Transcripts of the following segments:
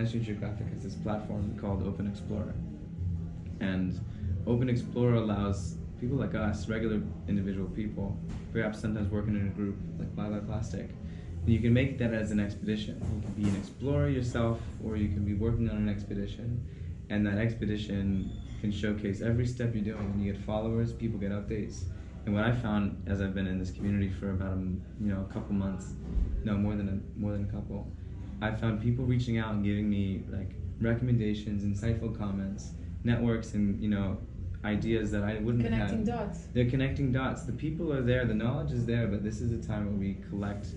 National Geographic has this platform called OpenExplorer. And OpenExplorer allows people like us, regular individual people, perhaps sometimes working in a group like Bye Bye Plastic, you can make that as an expedition. You can be an explorer yourself, or you can be working on an expedition, and that expedition can showcase every step you're doing. And you get followers, people get updates. And what I found as I've been in this community for about a couple months, no, more than a couple, I found people reaching out and giving me like recommendations, insightful comments, networks, and ideas that I wouldn't have had. Connecting dots. They're connecting dots. The people are there, the knowledge is there, but this is a time where we collect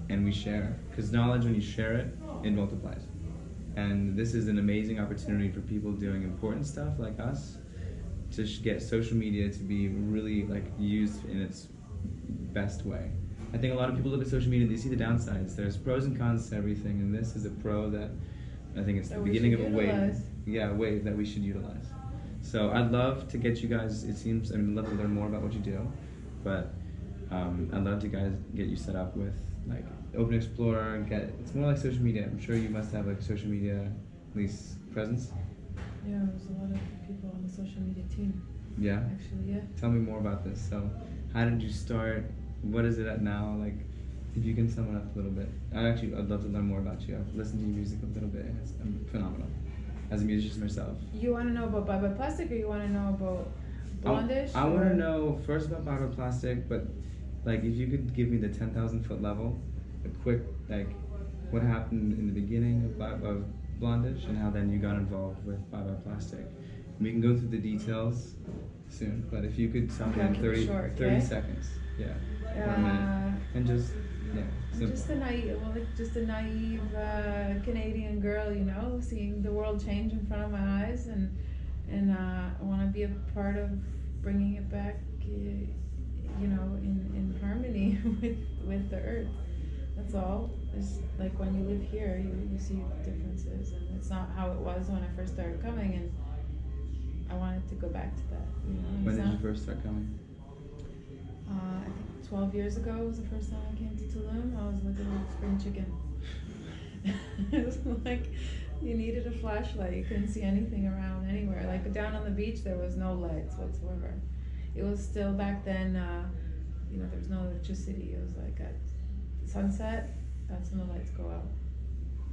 and we share. Because knowledge, when you share it, it multiplies. And this is an amazing opportunity for people doing important stuff like us to get social media to be really like used in its best way. I think a lot of people look at social media, they see the downsides. There's pros and cons to everything, and this is a pro that I think it's the beginning of a wave. Yeah, a wave that we should utilize. So I'd love to get you guys, I'd love to learn more about what you do, but I'd love to get you set up with like OpenExplorer. It's more like social media. I'm sure you must have like social media, at least presence. Yeah, there's a lot of people on the social media team. Yeah? Actually, yeah. Tell me more about this. So how did you start? What is it at now? Like, if you can sum it up a little bit. I'd love to learn more about you. I've listened to your music a little bit, and it's phenomenal. As a musician myself. You want to know about Bye Bye Plastic, or you want to know about Blondish? I want to know first about Bye Bye Plastic, but like if you could give me the 10,000-foot level, a quick like what happened in the beginning of Blondish and how then you got involved with Bye Bye Plastic. We can go through the details soon, but if you could tell me in 30 seconds, yeah, or a minute, and just I'm just a naive Canadian girl, seeing the world change in front of my eyes, and I want to be a part of bringing it back, in harmony with the earth. That's all. It's like when you live here, you see differences, and it's not how it was when I first started coming, and I wanted to go back to that. When did you first start coming? I think 12 years ago was the first time I came to Tulum. I was like a little spring chicken. It was like you needed a flashlight. You couldn't see anything around anywhere. Like down on the beach, there was no lights whatsoever. It was still back then, there was no electricity. It was like at sunset, that's when the lights go out.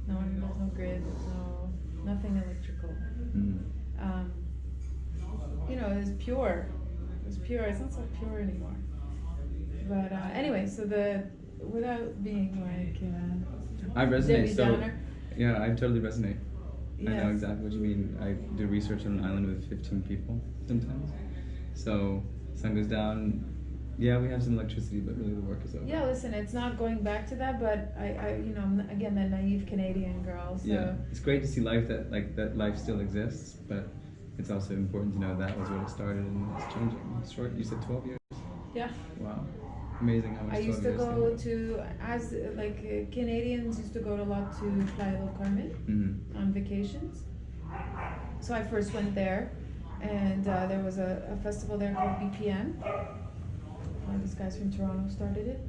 There's no grid, nothing electrical. It was pure. It was pure. It's not so pure anymore. But anyway, so without being like I resonate. Debbie So Downer. Yeah, I totally resonate. Yes. I know exactly what you mean. I do research on an island with 15 people sometimes. So sun goes down. Yeah, we have some electricity, but really the work is over. Yeah, listen, it's not going back to that, but I'm again that naive Canadian girl. So yeah, it's great to see life that life still exists, but it's also important to know that was what it started and it's changing. It's short. You said 12 years. Yeah. Wow. Amazing how much. I used to go to, Canadians used to go a lot to Playa del Carmen on vacations. So I first went there, and there was a festival there called BPM. These guys from Toronto started it,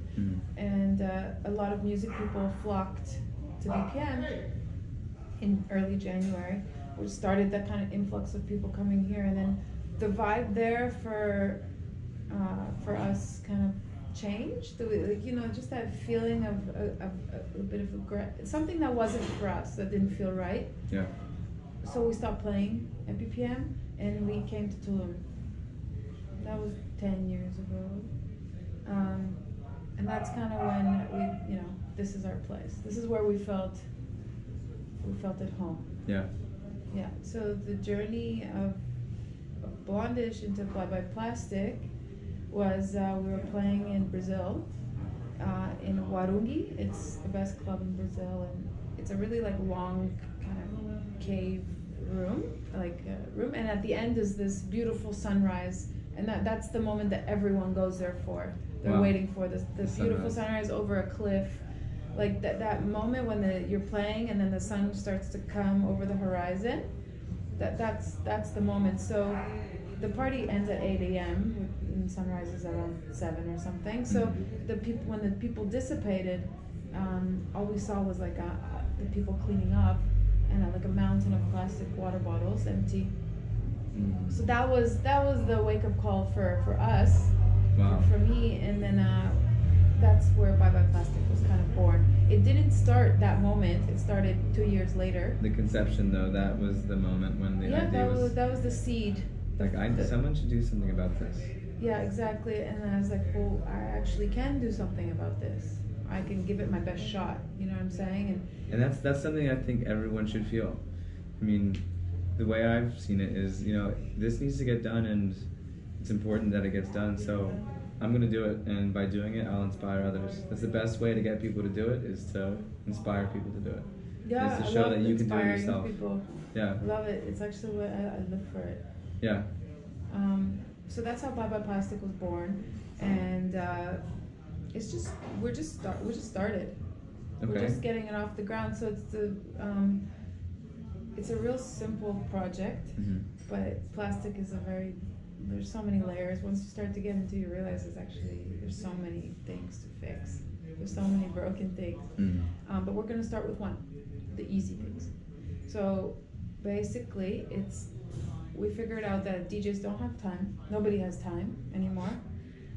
and a lot of music people flocked to BPM in early January, which started that kind of influx of people coming here, and then the vibe there for us kind of changed. Just that feeling of a bit of something that wasn't for us, that didn't feel right. Yeah. So we stopped playing at BPM, and we came to Tulum. That was 10 years ago. And that's kind of when this is our place. This is where we felt at home. Yeah. Yeah. So the journey of Blondish into Bye Bye Plastic was we were playing in Brazil, in Warungi. It's the best club in Brazil, and it's a really long kind of cave room, and at the end is this beautiful sunrise, and that's the moment that everyone goes there for. They're waiting for this beautiful sunrise over a cliff, like that moment when you're playing and then the sun starts to come over the horizon. That's the moment. So the party ends at 8 a.m. and sunrise is around 7 or something. So when the people dissipated, all we saw was the people cleaning up, and like a mountain of plastic water bottles empty. Mm. So that was the wake up call for us, Wow. for me, and then that's where Bye Bye Plastic was kind of born. It didn't start that moment. It started 2 years later. The conception, though, that was the moment when the idea that was the seed. like, someone should do something about this. Yeah, exactly. And I was like, well, I actually can do something about this. I can give it my best shot. You know what I'm saying? And that's something I think everyone should feel. I mean, the way I've seen it is, you know, this needs to get done, and it's important that it gets done. So I'm gonna do it, and by doing it, I'll inspire others. That's the best way to get people to do it, is to inspire people to do it. Yeah, is to show that you can do it inspiring yourself. People. Yeah. Love it. It's actually what I live for it. Yeah. So that's how Bye Bye Plastic was born, and it's just we just started. Okay. We're just getting it off the ground. So it's a real simple project, Mm-hmm. but plastic is there's so many layers. Once you start to get into it, you realize there's so many things to fix. There's so many broken things. Mm-hmm. But we're gonna start with one, the easy things. So basically, we figured out that DJs don't have time. Nobody has time anymore.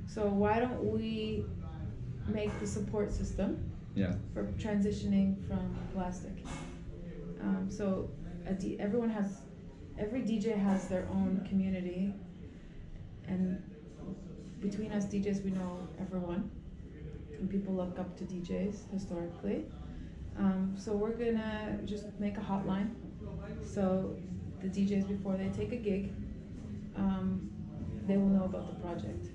So why don't we make the support system for transitioning from plastic? So every DJ has their own community, and between us DJs we know everyone, and people look up to DJs historically. So we're gonna just make a hotline. So the DJs, before they take a gig, they will know about the project,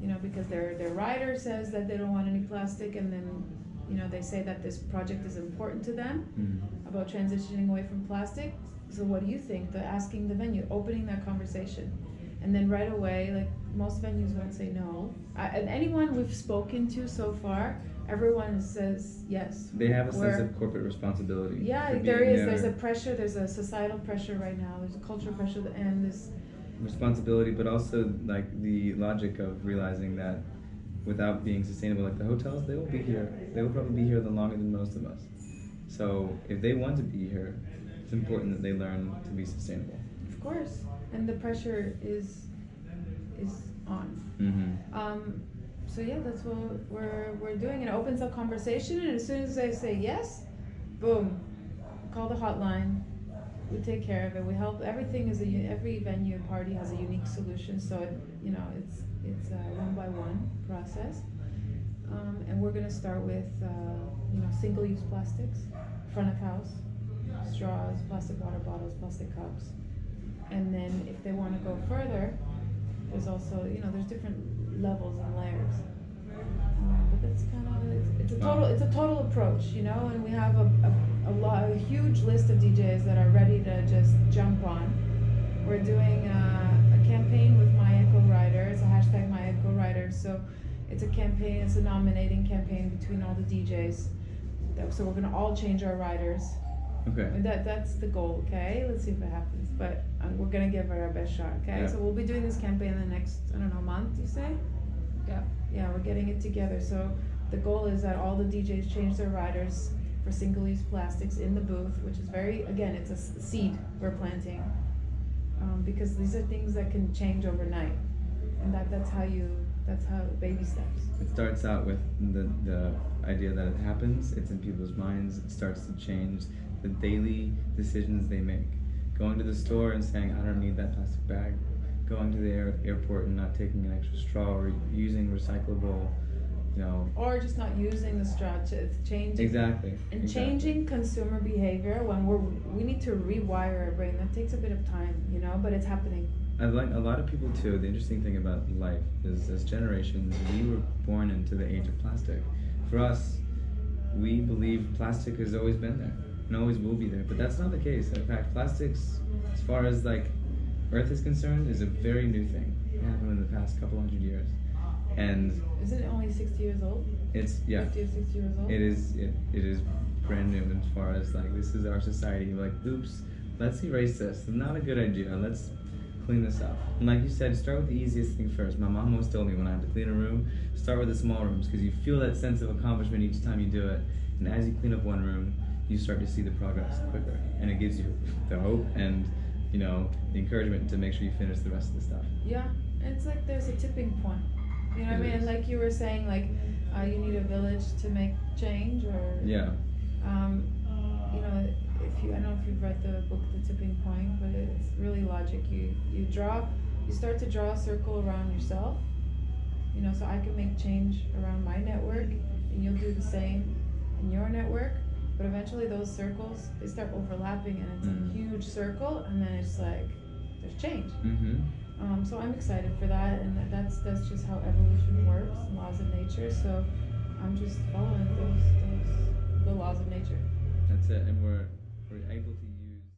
you know, because their rider says that they don't want any plastic, and then, you know, they say that this project is important to them, about transitioning away from plastic. So what do you think? Asking the venue, opening that conversation, and then right away, like, most venues won't say no. And anyone we've spoken to so far, everyone says yes. They have a sense of corporate responsibility. Yeah, there is. There's a pressure. There's a societal pressure right now. There's a cultural pressure, and this responsibility, but also like the logic of realizing that without being sustainable, like the hotels, they will be here. They will probably be here the longer than most of us. So if they want to be here, it's important that they learn to be sustainable. Of course, and the pressure is on. Mm-hmm. So yeah, that's what we're doing. It opens up conversation, and as soon as they say yes, boom, call the hotline. We take care of it. We help. Everything is every venue party has a unique solution. So it's a one-by-one process. And we're gonna start with single-use plastics, front of house, straws, plastic water bottles, plastic cups, and then if they want to go further, there's also there's different levels and layers. But that's kind of it's a total approach, and we have a huge list of DJs that are ready to just jump on. We're doing a campaign with My Eco Rider. It's a hashtag My Eco Rider. So it's a campaign. It's a nominating campaign between all the DJs. So we're gonna all change our riders. Okay. And that's the goal. Okay. Let's see if it happens. But we're gonna give it our best shot. Okay. Yeah. So we'll be doing this campaign in the next month. You say? Yeah. Yeah. We're getting it together. So the goal is that all the DJs change their riders for single-use plastics in the booth, which is it's a seed we're planting, because these are things that can change overnight, and that's how baby steps. It starts out with the idea that it happens. It's in people's minds. It starts to change the daily decisions they make. Going to the store and saying, I don't need that plastic bag. Going to the airport and not taking an extra straw, or using recyclable. Or just not using the straw. It's changing. Exactly. And changing consumer behavior when we need to rewire our brain. That takes a bit of time, but it's happening. I like a lot of people too. The interesting thing about life is, as generations, we were born into the age of plastic. For us, we believe plastic has always been there and always will be there, but that's not the case. In fact, plastics, as far as Earth is concerned, is a very new thing. It happened in the past couple hundred years. And isn't it only 60 years old? It's 50 or 60 years old? It is brand new as far as this is our society. Oops, let's erase this. It's not a good idea. Let's clean this up. And like you said, start with the easiest thing first. My mom always told me when I have to clean a room, start with the small rooms, because you feel that sense of accomplishment each time you do it. And as you clean up one room, you start to see the progress quicker. and it gives you the hope and, you know, the encouragement to make sure you finish the rest of the stuff. Yeah, it's like there's a tipping point. You know what I mean? It is. Like you were saying, like you need a village to make change, or Yeah. you know, if you, I don't know if you've read the book The Tipping Point, but it's really logic. You start to draw a circle around yourself. You know, so I can make change around my network, and you'll do the same in your network. But eventually, those circles, they start overlapping, and it's a huge circle, and then it's like there's change. So I'm excited for that, and that's just how evolution works, laws of nature. So I'm just following the laws of nature. That's it, and we're able to